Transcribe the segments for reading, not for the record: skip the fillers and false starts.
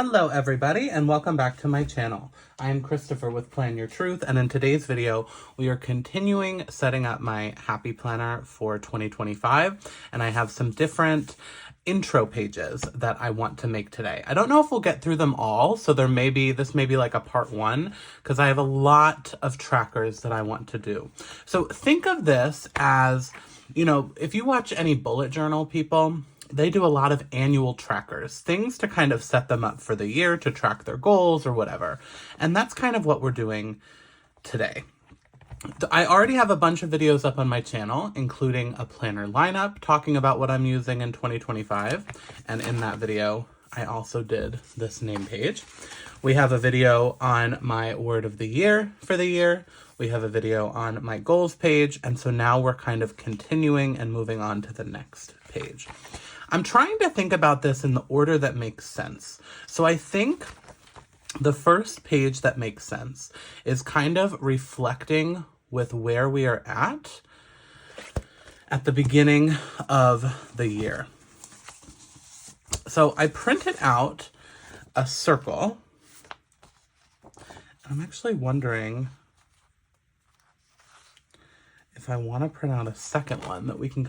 Hello everybody and welcome back to my channel. I am Christopher with Plan Your Truth, and in today's video we are continuing setting up my happy planner for 2025, and I have some different intro pages that I want to make today. I don't know if we'll get through them all, so this may be like a part one, because I have a lot of trackers that I want to do. So think of this as, if you watch any bullet journal people, they do a lot of annual trackers, things to kind of set them up for the year, to track their goals or whatever. And that's kind of what we're doing today. I already have a bunch of videos up on my channel, including a planner lineup talking about what I'm using in 2025. And in that video, I also did this name page. We have a video on my word of the year for the year. We have a video on my goals page. And so now we're kind of continuing and moving on to the next page. I'm trying to think about this in the order that makes sense. So I think the first page that makes sense is kind of reflecting with where we are at the beginning of the year. So I printed out a circle. I'm actually wondering if I want to print out a second one that we can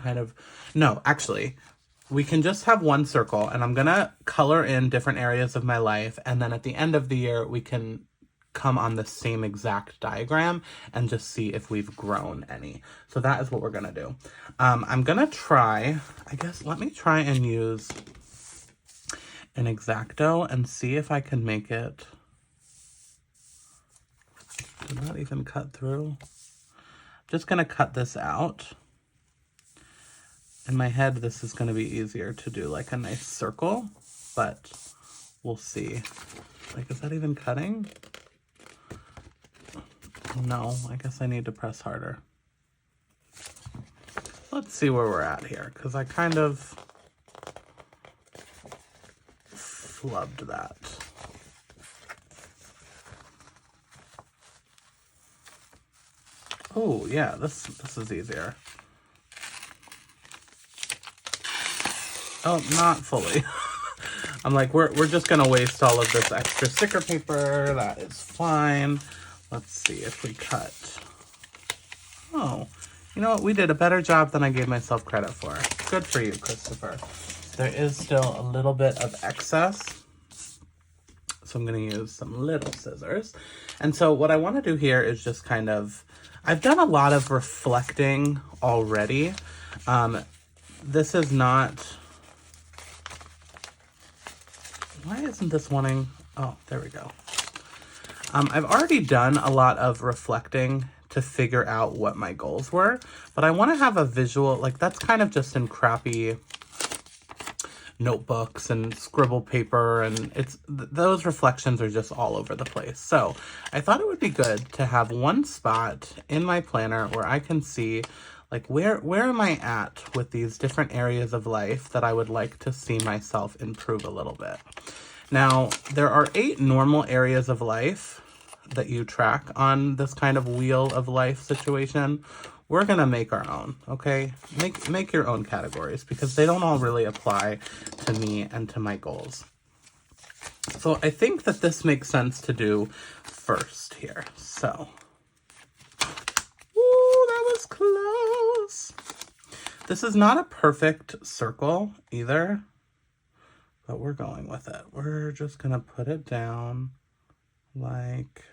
we can just have one circle, and I'm going to color in different areas of my life. And then at the end of the year, we can come on the same exact diagram and just see if we've grown any. So that is what we're going to do. I'm going to try, let me try and use an X-Acto and see if I can make it. Did that even cut through? Just going to cut this out. In my head, this is going to be easier to do like a nice circle, but we'll see. Is that even cutting? No, I guess I need to press harder. Let's see where we're at here, because I kind of flubbed that. Oh, yeah, this is easier. Oh, not fully. I'm like, we're just gonna waste all of this extra sticker paper. That is fine. Let's see if we cut. Oh, you know what? We did a better job than I gave myself credit for. Good for you, Christopher. There is still a little bit of excess, so I'm gonna use some little scissors. And so what I want to do here is just kind of, I've done a lot of reflecting already. This is not. Why isn't this wanting? Oh, there we go. I've already done a lot of reflecting to figure out what my goals were, but I want to have a visual, that's kind of just in crappy notebooks and scribble paper, and those reflections are just all over the place. So I thought it would be good to have one spot in my planner where I can see where am I at with these different areas of life that I would like to see myself improve a little bit. Now, there are 8 normal areas of life that you track on this kind of wheel of life situation. We're going to make our own, okay? Make your own categories, because they don't all really apply to me and to my goals. So I think that this makes sense to do first here. So, close. This is not a perfect circle either, but we're going with it. We're just gonna put it down like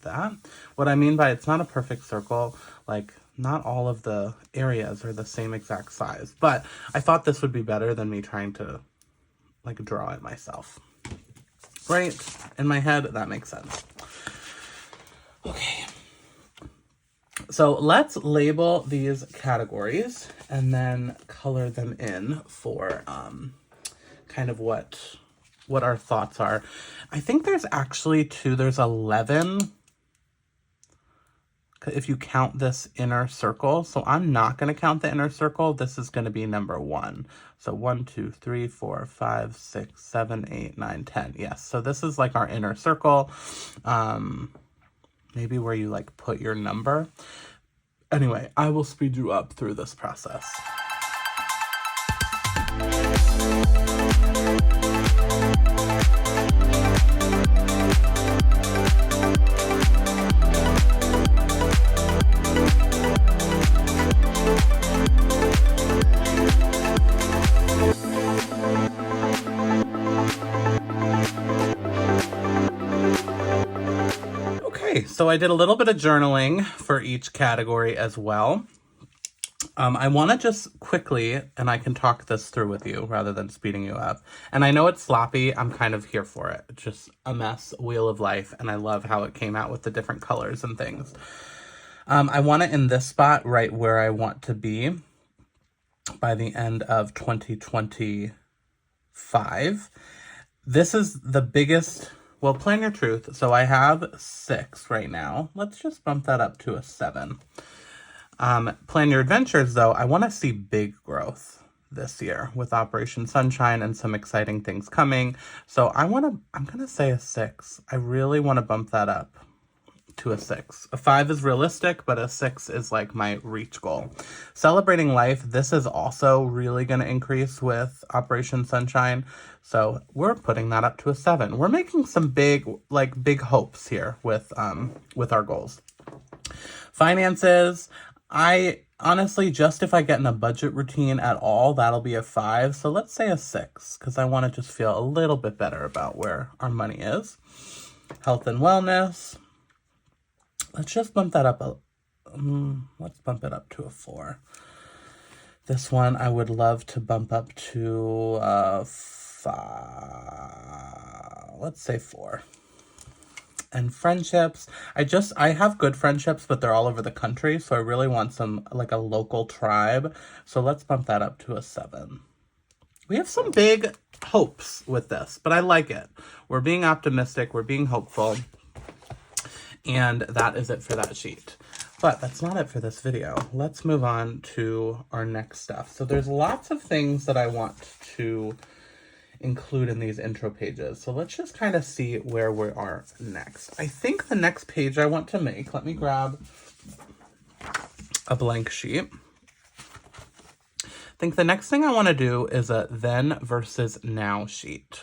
that. What I mean by it's not a perfect circle, not all of the areas are the same exact size, but I thought this would be better than me trying to draw it myself. Right? In my head, that makes sense. Okay, so let's label these categories and then color them in for kind of what our thoughts are. I think there's actually there's 11 if you count this inner circle. So I'm not going to count the inner circle. This is going to be number 1. So 1, 2, 3, 4, 5, 6, 7, 8, 9, 10. Yes, so this is our inner circle. Maybe where you put your number. Anyway, I will speed you up through this process. so I did a little bit of journaling for each category as well. I want to just quickly, and I can talk this through with you rather than speeding you up. And I know it's sloppy. I'm kind of here for it. It's just a mess, wheel of life. And I love how it came out with the different colors and things. I want it in this spot right where I want to be by the end of 2025. This is the biggest, well, Plan Your Truth. So I have 6 right now. Let's just bump that up to a 7. Plan Your Adventures, though, I want to see big growth this year with Operation Sunshine and some exciting things coming. So I'm going to say a 6. I really want to bump that up to a 6. A 5 is realistic, but a 6 is like my reach goal. Celebrating Life, this is also really going to increase with Operation Sunshine. So we're putting that up to a 7. We're making some big hopes here with our goals. Finances, I honestly, just if I get in a budget routine at all, that'll be a 5. So let's say a 6, because I want to just feel a little bit better about where our money is. Health and wellness, let's just bump that up. Let's bump it up to a 4. This one I would love to bump up to a 5. Let's say 4. And friendships, I have good friendships, but they're all over the country, so I really want some, like a local tribe. So let's bump that up to a 7. We have some big hopes with this, but I like it. We're being optimistic, we're being hopeful, and that is it for that sheet. But that's not it for this video. Let's move on to our next stuff. So there's lots of things that I want to include in these intro pages. So let's just kind of see where we are next. I think the next page I want to make, let me grab a blank sheet. I think the next thing I want to do is a then versus now sheet.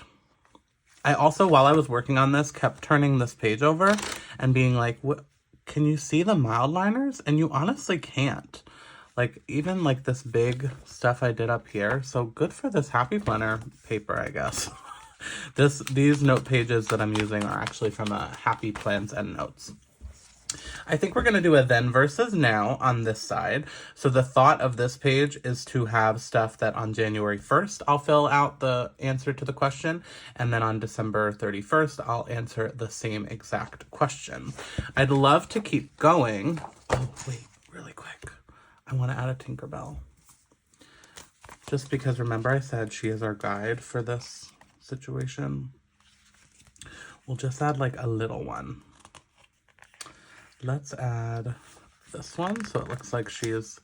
I also, while I was working on this, kept turning this page over and being like, what, can you see the mild liners? And you honestly can't. Like, even like this big stuff I did up here. So good for this Happy Planner paper, I guess. These note pages that I'm using are actually from a Happy Plans and Notes. I think we're going to do a then versus now on this side. So the thought of this page is to have stuff that on January 1st, I'll fill out the answer to the question. And then on December 31st, I'll answer the same exact question. I'd love to keep going. Oh, wait, really quick. I want to add a Tinkerbell. Just because, remember I said she is our guide for this situation? We'll just add like a little one. Let's add this one so it looks like she is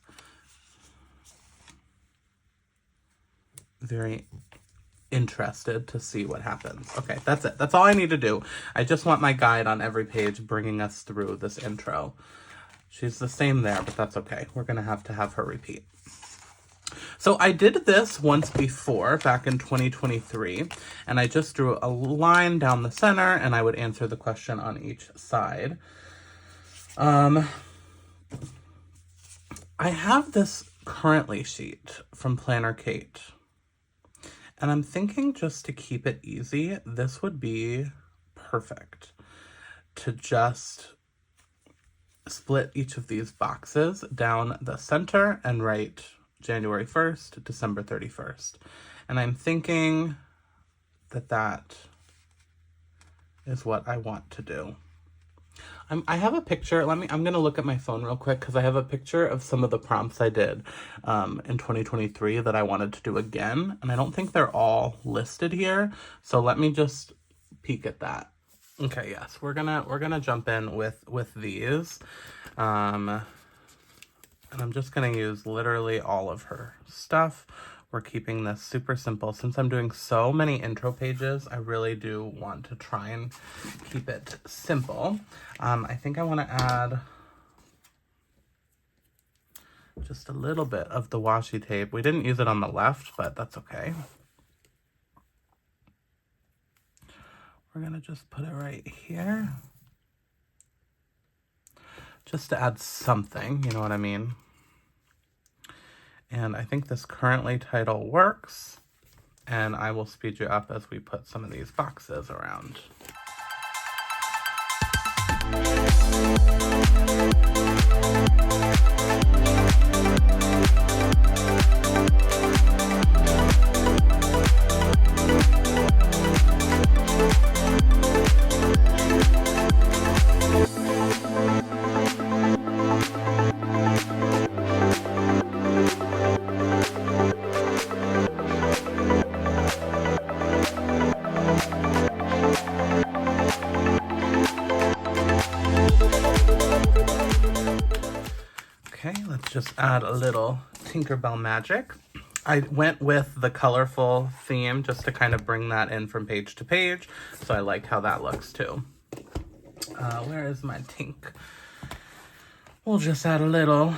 very interested to see what happens. Okay, that's it. That's all I need to do. I just want my guide on every page bringing us through this intro. She's the same there, but that's okay. We're going to have her repeat. So I did this once before, back in 2023, and I just drew a line down the center, and I would answer the question on each side. I have this currently sheet from Planner Kate, and I'm thinking just to keep it easy, this would be perfect to just split each of these boxes down the center and write January 1st, December 31st. And I'm thinking that is what I want to do. I have a picture. I'm going to look at my phone real quick because I have a picture of some of the prompts I did in 2023 that I wanted to do again. And I don't think they're all listed here. So let me just peek at that. Okay, yes, we're gonna jump in with these. And I'm just gonna use literally all of her stuff. We're keeping this super simple. Since I'm doing so many intro pages, I really do want to try and keep it simple. I think I want to add just a little bit of the washi tape. We didn't use it on the left, but that's okay. We're going to just put it right here. Just to add something, you know what I mean? And I think this currently title works. And I will speed you up as we put some of these boxes around. Okay, let's just add a little Tinkerbell magic. I went with the colorful theme just to kind of bring that in from page to page. So I like how that looks too. Where is my Tink? We'll just add a little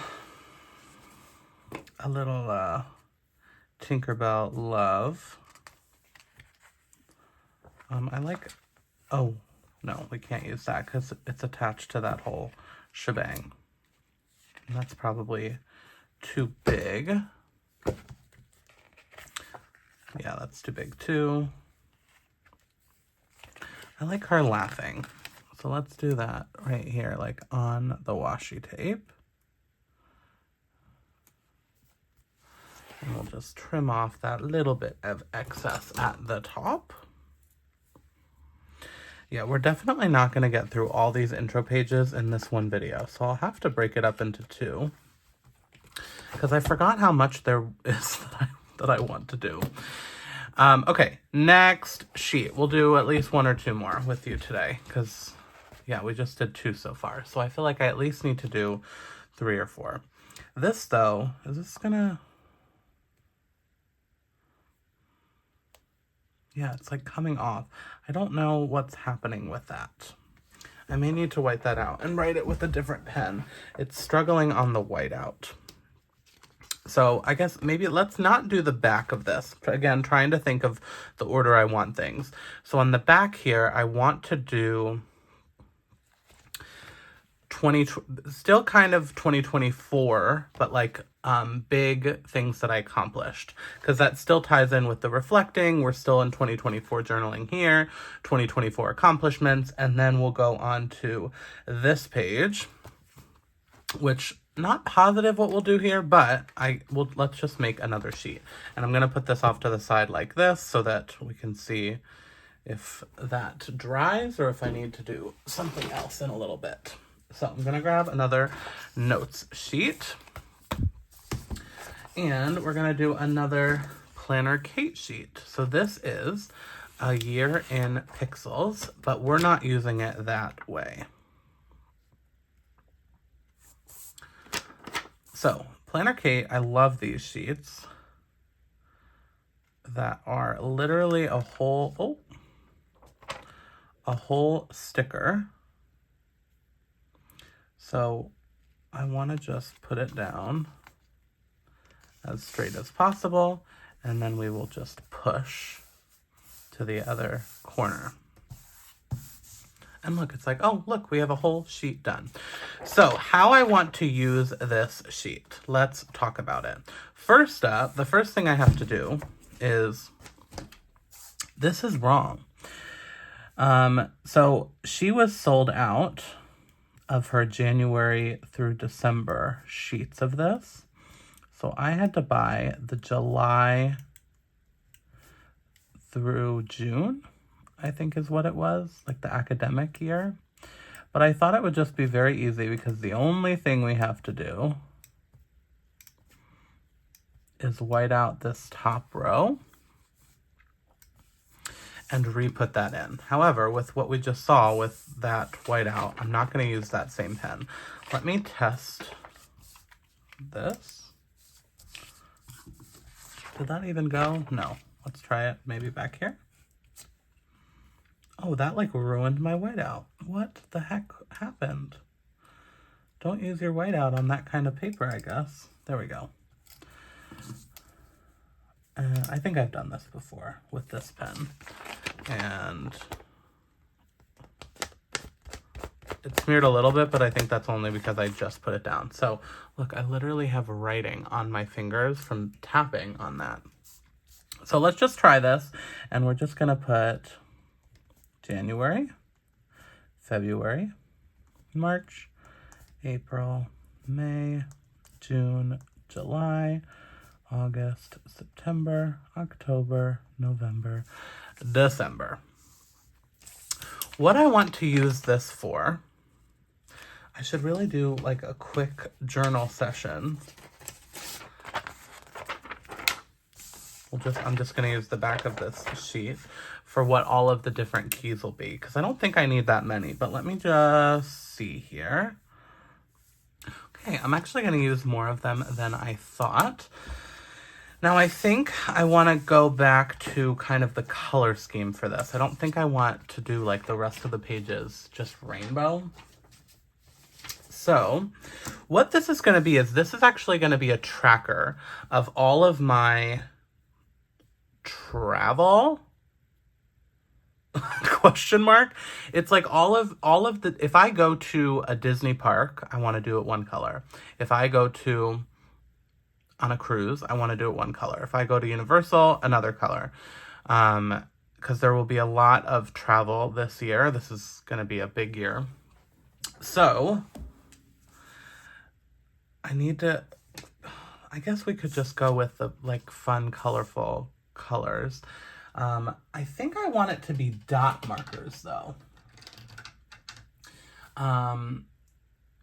Tinkerbell love. I like, oh, no, we can't use that because it's attached to that whole shebang. And that's probably too big. Yeah, that's too big too. I like her laughing. So let's do that right here, like on the washi tape. And we'll just trim off that little bit of excess at the top. Yeah, we're definitely not going to get through all these intro pages in this one video, so I'll have to break it up into two. Because I forgot how much there is that I want to do. Okay, next sheet. We'll do at least one or two more with you today, because, yeah, we just did two so far. So I feel like I at least need to do 3 or 4. This, though, is this going to... Yeah, it's like coming off. I don't know what's happening with that. I may need to white that out and write it with a different pen. It's struggling on the whiteout. So I guess maybe let's not do the back of this. Again, trying to think of the order I want things. So on the back here, I want to do still kind of 2024, but like big things that I accomplished, because that still ties in with the reflecting. We're still in 2024 journaling here, 2024 accomplishments, and then we'll go on to this page, which not positive what we'll do here, but let's just make another sheet. And I'm going to put this off to the side like this so that we can see if that dries or if I need to do something else in a little bit. So I'm going to grab another notes sheet. And we're going to do another Planner Kate sheet. So this is a year in pixels, but we're not using it that way. So Planner Kate, I love these sheets that are literally a whole sticker. So I want to just put it down as straight as possible, and then we will just push to the other corner. And look, it's like, oh, look, we have a whole sheet done. So how I want to use this sheet, let's talk about it. First up, the first thing I have to do is, this is wrong. So she was sold out of her January through December sheets of this. So I had to buy the July through June, I think is what it was, like the academic year. But I thought it would just be very easy because the only thing we have to do is white out this top row and re-put that in. However, with what we just saw with that whiteout, I'm not going to use that same pen. Let me test this. Did that even go? No. Let's try it maybe back here. Oh, that like ruined my whiteout. What the heck happened? Don't use your whiteout on that kind of paper, I guess. There we go. I think I've done this before with this pen. And it smeared a little bit, but I think that's only because I just put it down. So look, I literally have writing on my fingers from tapping on that. So let's just try this, and we're just gonna put January, February, March, April, May, June, July, August, September, October, November, December. What I want to use this for, I should really do like a quick journal session. I'm just going to use the back of this sheet for what all of the different keys will be, because I don't think I need that many, but let me just see here. Okay, I'm actually going to use more of them than I thought. Now I think I want to go back to kind of the color scheme for this. I don't think I want to do like the rest of the pages just rainbow. So what this is going to be is this is actually going to be a tracker of all of my travel question mark. It's like all of the, if I go to a Disney park, I want to do it one color. If I go to on a cruise, I want to do it one color. If I go to Universal, another color. Because there will be a lot of travel this year. This is going to be a big year. So I guess we could just go with the like fun, colorful colors. I think I want it to be dot markers though.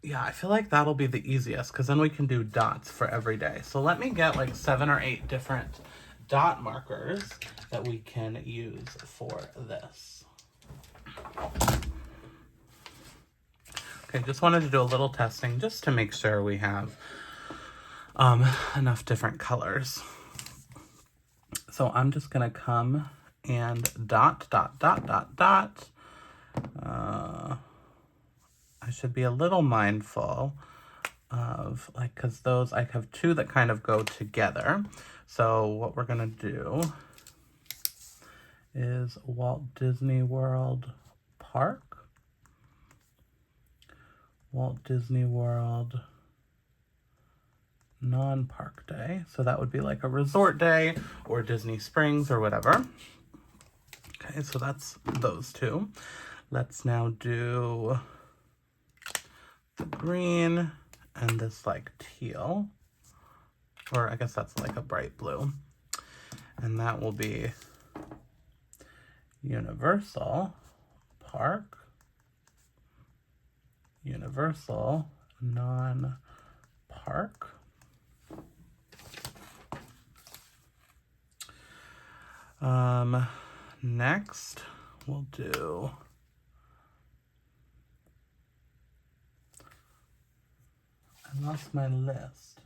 Yeah, I feel like that'll be the easiest because then we can do dots for every day. So let me get like 7 or 8 different dot markers that we can use for this. Okay, just wanted to do a little testing just to make sure we have enough different colors. So I'm just gonna come and dot, dot, dot, dot, dot. I should be a little mindful of like, cause those, I have 2 that kind of go together. So what we're gonna do is Walt Disney World Park, Walt Disney World non-park day. So that would be like a resort day or Disney Springs or whatever. Okay, so that's those 2. Let's now do the green and this like teal, or I guess that's like a bright blue. And that will be Universal Park, Universal non-park. Next we'll do I lost my list.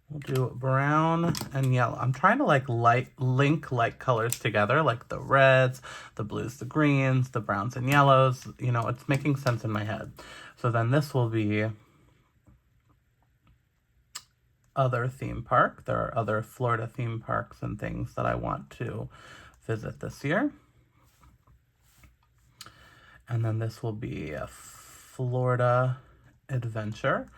We'll do brown and yellow. I'm trying to like link like colors together, like the reds, the blues, the greens, the browns and yellows. You know, it's making sense in my head. So then this will be other theme park. There are other Florida theme parks and things that I want to visit this year. And then this will be a Florida adventure.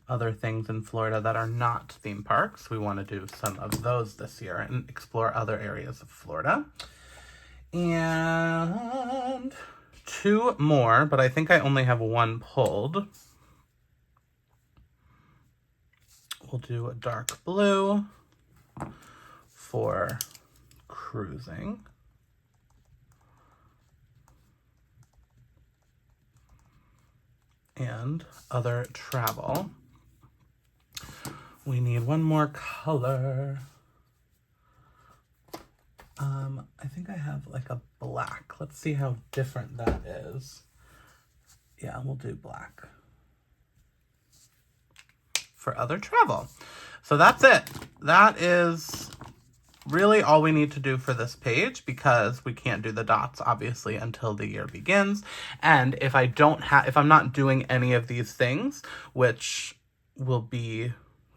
Other things in Florida that are not theme parks. We want to do some of those this year and explore other areas of Florida. And 2 more, but I think I only have 1 pulled. We'll do a dark blue for cruising. And other travel. We need 1 more color. I think I have like a black. Let's see how different that is. Yeah, we'll do black for other travel. So that's it. That is really all we need to do for this page, because we can't do the dots obviously until the year begins. And if I'm not doing any of these things, which will be,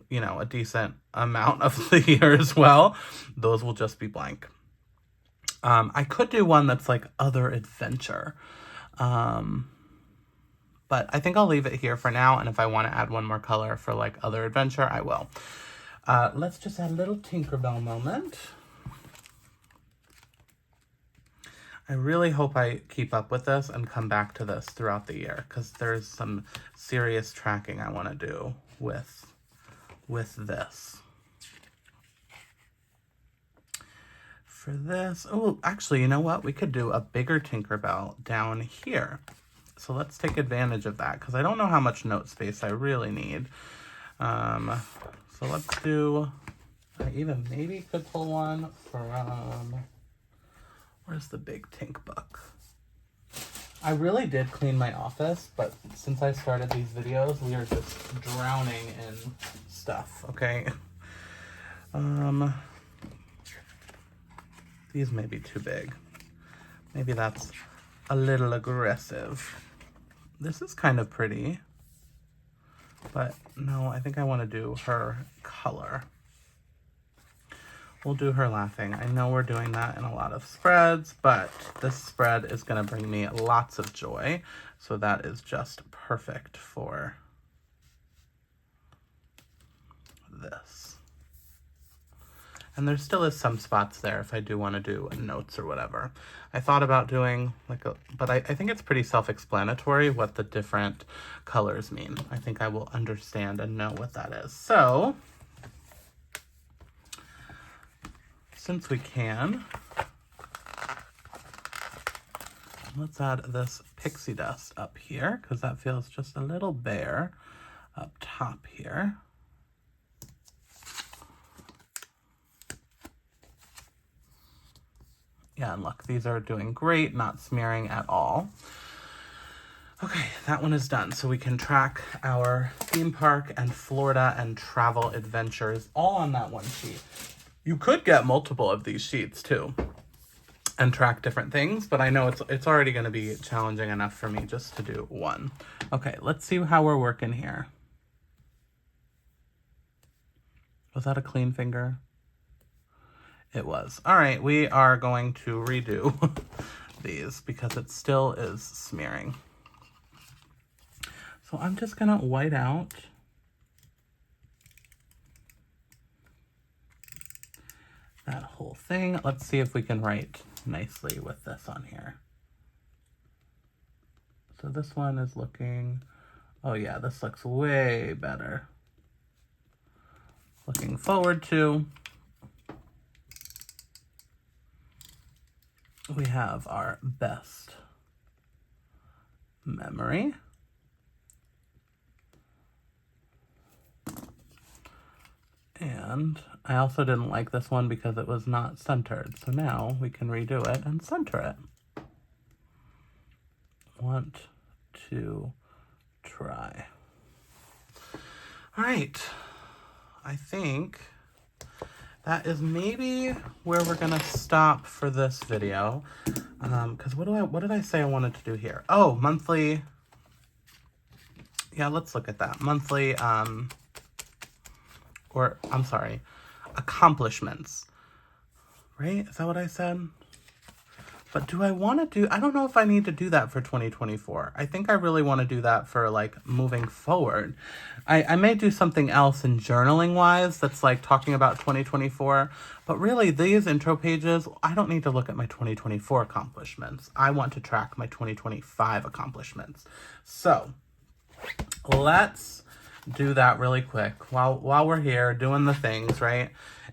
you know, a decent amount of the year as well, those will just be blank. I could do one that's like other adventure. But I think I'll leave it here for now. And if I want to add 1 more color for like other adventure, I will. Let's just add a little Tinkerbell moment. I really hope I keep up with this and come back to this throughout the year, because there's some serious tracking I want to do with this. For this, oh, actually, you know what? We could do a bigger Tinkerbell down here. So let's take advantage of that, because I don't know how much note space I really need. So let's do, I even maybe could pull one from, where's the big Tink book? I really did clean my office, but since I started these videos, we are just drowning in stuff, okay? These may be too big. Maybe that's a little aggressive. This is kind of pretty, but no, I think I want to do her color. We'll do her laughing. I know we're doing that in a lot of spreads, but this spread is going to bring me lots of joy. So that is just perfect for this. And there still is some spots there if I do want to do notes or whatever. I thought about doing like a, but I think it's pretty self-explanatory what the different colors mean. I think I will understand and know what that is. So, since we can, let's add this pixie dust up here, because that feels just a little bare up top here. Yeah, and look, these are doing great, not smearing at all. Okay, that one is done. So we can track our theme park and Florida and travel adventures all on that one sheet. You could get multiple of these sheets too and track different things, but I know it's already going to be challenging enough for me just to do one. Okay, let's see how we're working here. Was that a clean finger? It was. All right, we are going to redo these because it still is smearing. So I'm just gonna white out that whole thing. Let's see if we can write nicely with this on here. So this one is looking, oh yeah, this looks way better. Looking forward to. We have our best memory. And I also didn't like this one because it was not centered. So now we can redo it and center it. Want to try. All right. I think that is maybe where we're gonna stop for this video. Because what did I say I wanted to do here? Oh, monthly. Yeah, let's look at that. Monthly, or I'm sorry, accomplishments. Right? Is that what I said? But do I want to do, I don't know if I need to do that for 2024. I think I really want to do that for like moving forward. I may do something else in journaling wise that's like talking about 2024, but really these intro pages, I don't need to look at my 2024 accomplishments. I want to track my 2025 accomplishments. So let's do that really quick while we're here doing the things, right?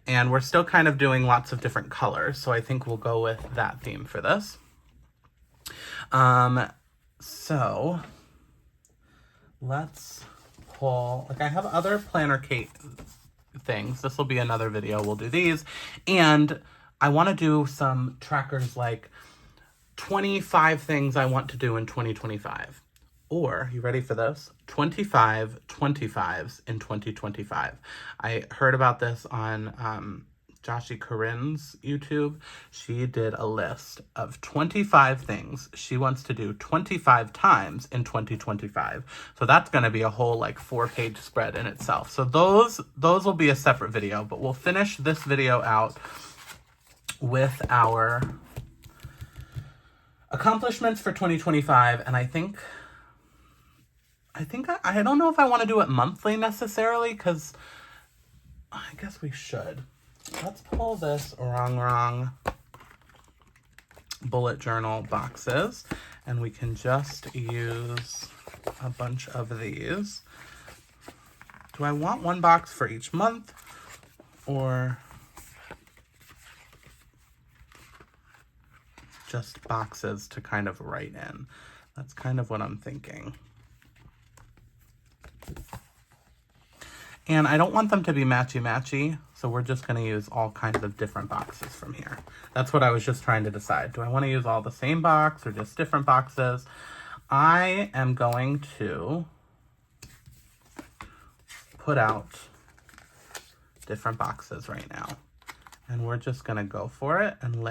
And we're still kind of doing lots of different colors, so I think we'll go with that theme for this. So let's pull, like I have other planner cake things. This will be another video. We'll do these. And I want to do some trackers like 25 things I want to do in 2025. Or, you ready for this? 25 25s in 2025. I heard about this on Joshi Corinne's YouTube. She did a list of 25 things she wants to do 25 times in 2025. So that's going to be a whole like 4-page spread in itself. So those will be a separate video, but we'll finish this video out with our accomplishments for 2025. And I don't know if I want to do it monthly necessarily, because I guess we should. Let's pull this wrong bullet journal boxes, and we can just use a bunch of these. Do I want one box for each month, or just boxes to kind of write in? That's kind of what I'm thinking. And I don't want them to be matchy-matchy, so we're just going to use all kinds of different boxes from here. That's what I was just trying to decide. Do I want to use all the same box or just different boxes? I am going to put out different boxes right now. And we're just going to go for it and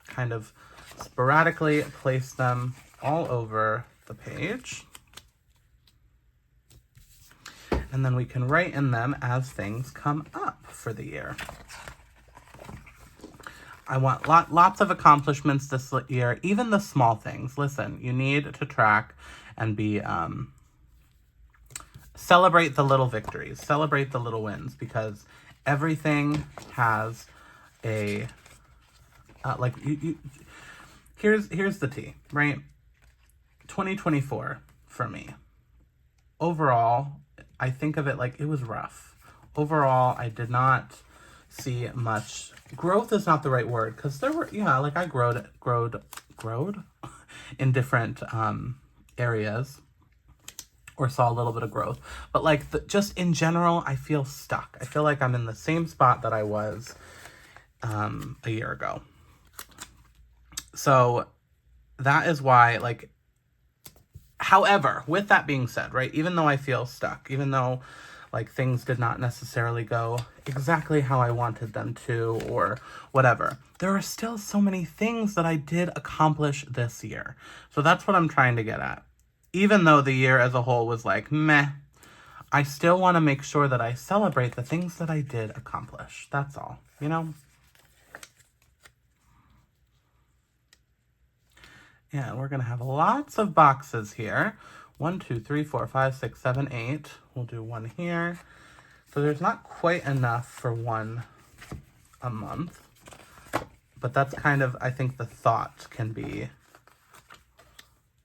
kind of sporadically place them all over the page. And then we can write in them as things come up for the year. I want lots of accomplishments this year, even the small things. Listen, you need to track and be, celebrate the little victories, celebrate the little wins, because everything has a, here's the tea, right? 2024 for me. Overall, I think of it like it was rough. Overall, I did not see much growth is not the right word, because there were, like I growed in different areas, or saw a little bit of growth. But like just in general, I feel stuck. I feel like I'm in the same spot that I was a year ago. So that is why, like, however, with that being said, right, even though I feel stuck, even though like things did not necessarily go exactly how I wanted them to or whatever, there are still so many things that I did accomplish this year. So that's what I'm trying to get at. Even though the year as a whole was like, meh, I still want to make sure that I celebrate the things that I did accomplish. That's all, you know? And we're going to have lots of boxes here. 1, 2, 3, 4, 5, 6, 7, 8. We'll do one here. So there's not quite enough for one a month. But that's kind of, I think the thought can be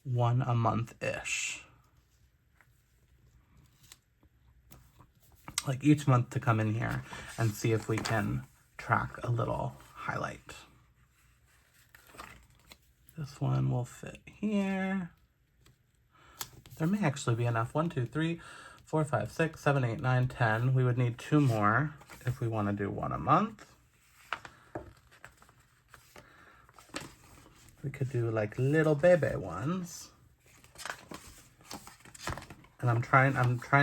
one a month-ish. Like each month to come in here and see if we can track a little highlight. This one will fit here. There may actually be enough. 1, 2, 3, 4, 5, 6, 7, 8, 9, 10. We would need 2 more if we want to do one a month. We could do like little baby ones. And I'm trying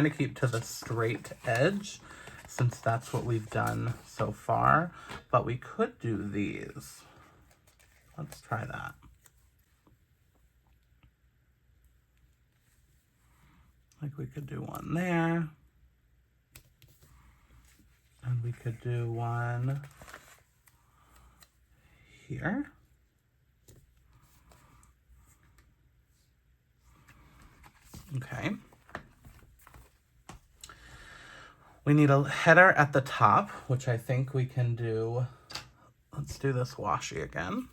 to keep to the straight edge, since that's what we've done so far. But we could do these. Let's try that. Like we could do one there. And we could do one here. Okay. We need a header at the top, which I think we can do. Let's do this washi again.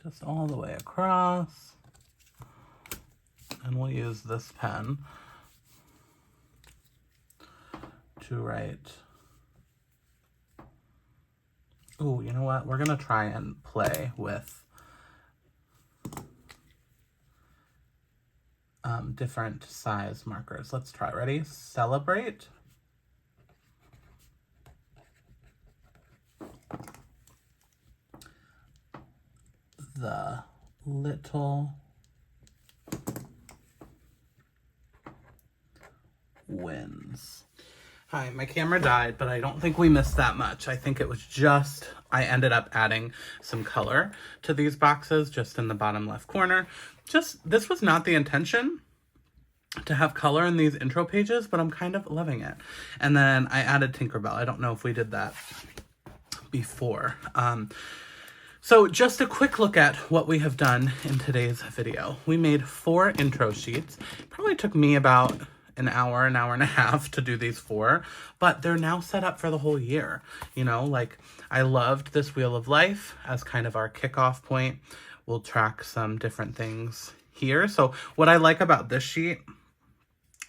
Just all the way across. And we'll use this pen to write. Ooh, you know what? We're gonna try and play with different size markers. Let's try. Ready? Celebrate. The little wins. Hi, my camera died, but I don't think we missed that much. I think it was just, I ended up adding some color to these boxes just in the bottom left corner. This was not the intention to have color in these intro pages, but I'm kind of loving it. And then I added Tinkerbell. I don't know if we did that before. So just a quick look at what we have done in today's video. We made 4 intro sheets. It probably took me about an hour and a half to do these 4, but they're now set up for the whole year. You know, like I loved this Wheel of Life as kind of our kickoff point. We'll track some different things here. So what I like about this sheet,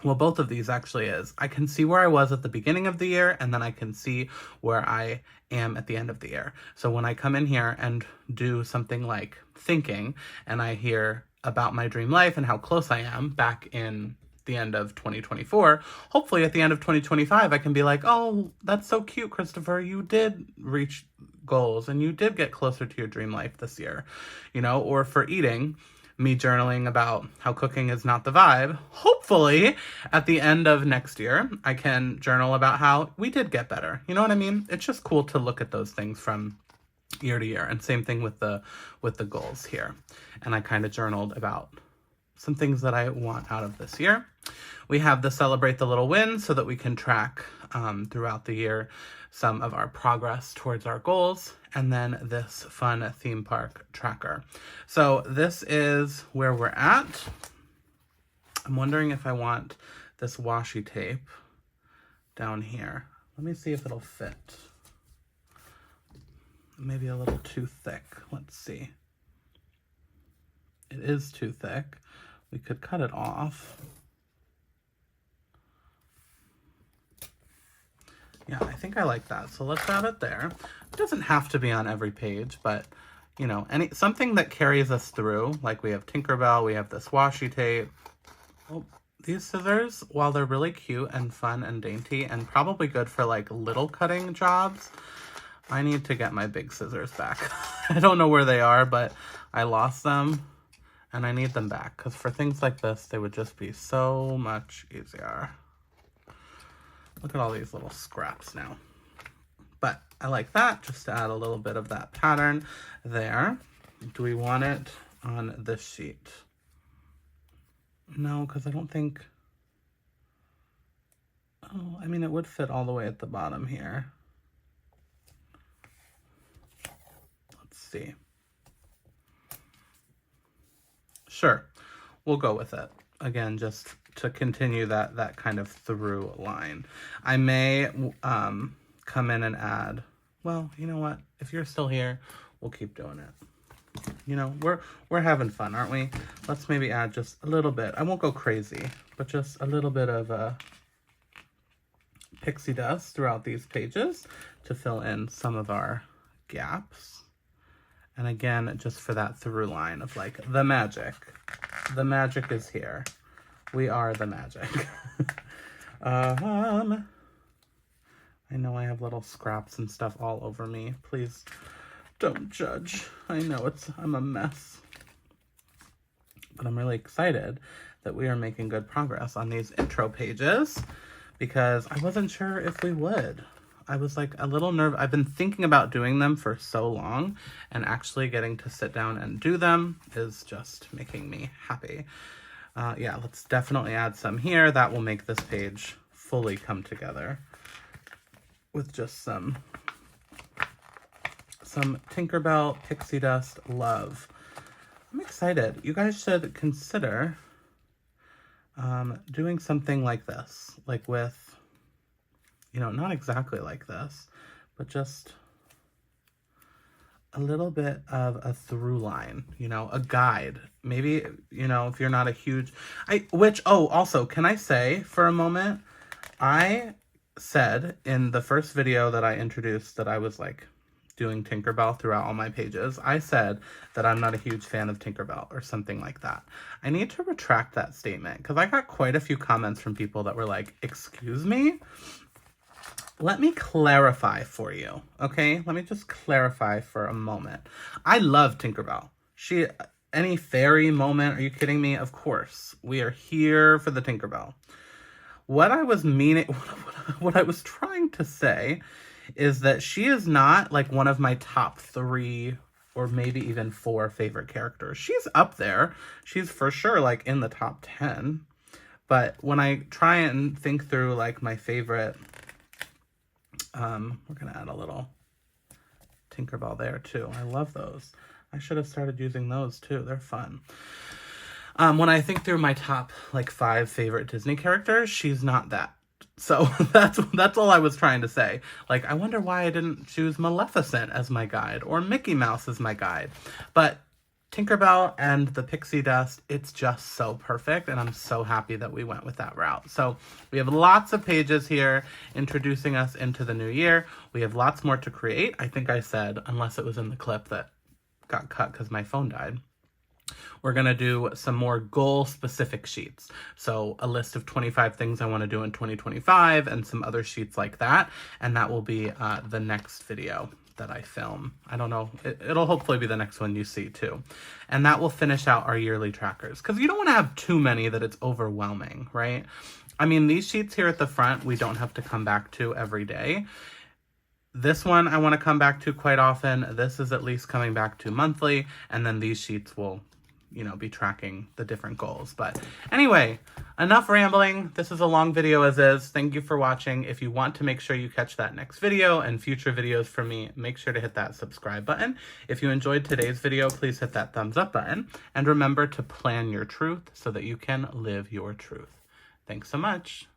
well, both of these actually, is I can see where I was at the beginning of the year, and then I can see where I am at the end of the year. So when I come in here and do something like thinking, and I hear about my dream life and how close I am back in the end of 2024, hopefully at the end of 2025, I can be like, oh, that's so cute, Christopher. You did reach goals and you did get closer to your dream life this year, you know. Or for eating, me journaling about how cooking is not the vibe. Hopefully at the end of next year, I can journal about how we did get better. You know what I mean? It's just cool to look at those things from year to year. And same thing with the goals here. And I kind of journaled about some things that I want out of this year. We have the Celebrate the Little Wins so that we can track throughout the year some of our progress towards our goals. And then this fun theme park tracker. So this is where we're at. I'm wondering if I want this washi tape down here. Let me see if it'll fit. Maybe a little too thick. Let's see. It is too thick. We could cut it off. Yeah, I think I like that. So let's add it there. It doesn't have to be on every page, but you know, something that carries us through. Like we have Tinkerbell, we have this washi tape. Oh, these scissors, while they're really cute and fun and dainty and probably good for like little cutting jobs, I need to get my big scissors back. I don't know where they are, but I lost them. And I need them back, because for things like this, they would just be so much easier. Look at all these little scraps now. But I like that, just to add a little bit of that pattern there. Do we want it on this sheet? No, because I don't think... Oh, I mean, it would fit all the way at the bottom here. Let's see. Sure, we'll go with it. Again, just to continue that kind of through line. I may come in and add, well, you know what? If you're still here, we'll keep doing it. You know, we're having fun, aren't we? Let's maybe add just a little bit. I won't go crazy, but just a little bit of pixie dust throughout these pages to fill in some of our gaps. And again, just for that through line of like the magic. The magic is here. We are the magic. I know I have little scraps and stuff all over me. Please don't judge. I know I'm a mess. But I'm really excited that we are making good progress on these intro pages because I wasn't sure if we would. I was like a little nervous. I've been thinking about doing them for so long, and actually getting to sit down and do them is just making me happy. Yeah, let's definitely add some here. That will make this page fully come together with just some Tinkerbell pixie dust love. I'm excited. You guys should consider doing something like this, like with, you know, not exactly like this, but just a little bit of a through line, you know, a guide. Maybe, you know, if you're not a huge, also, can I say for a moment, I said in the first video that I introduced that I was like doing Tinkerbell throughout all my pages, I said that I'm not a huge fan of Tinkerbell or something like that. I need to retract that statement because I got quite a few comments from people that were like, excuse me? Let me clarify for you, okay? Let me just clarify for a moment. I love Tinkerbell. Any fairy moment, are you kidding me? Of course. We are here for the Tinkerbell. What I was meaning, what I was trying to say is that she is not like one of my top 3 or maybe even 4 favorite characters. She's up there. She's for sure like in the top 10. But when I try and think through like my favorite, we're gonna add a little Tinkerbell there too. I love those. I should have started using those too. They're fun. When I think through my top like 5 favorite Disney characters, she's not that. So that's all I was trying to say. Like, I wonder why I didn't choose Maleficent as my guide or Mickey Mouse as my guide. But Tinkerbell and the pixie dust, it's just so perfect, and I'm so happy that we went with that route. So we have lots of pages here introducing us into the new year. We have lots more to create. I think I said, unless it was in the clip that got cut because my phone died. We're going to do some more goal-specific sheets. So a list of 25 things I want to do in 2025 and some other sheets like that. And that will be the next video that I film. I don't know. It'll hopefully be the next one you see too. And that will finish out our yearly trackers. Because you don't want to have too many that it's overwhelming, right? I mean, these sheets here at the front, we don't have to come back to every day. This one I want to come back to quite often. This is at least coming back to monthly. And then these sheets will, you know, be tracking the different goals. But anyway, enough rambling. This is a long video as is. Thank you for watching. If you want to make sure you catch that next video and future videos from me, make sure to hit that subscribe button. If you enjoyed today's video, please hit that thumbs up button. And remember to plan your truth so that you can live your truth. Thanks so much.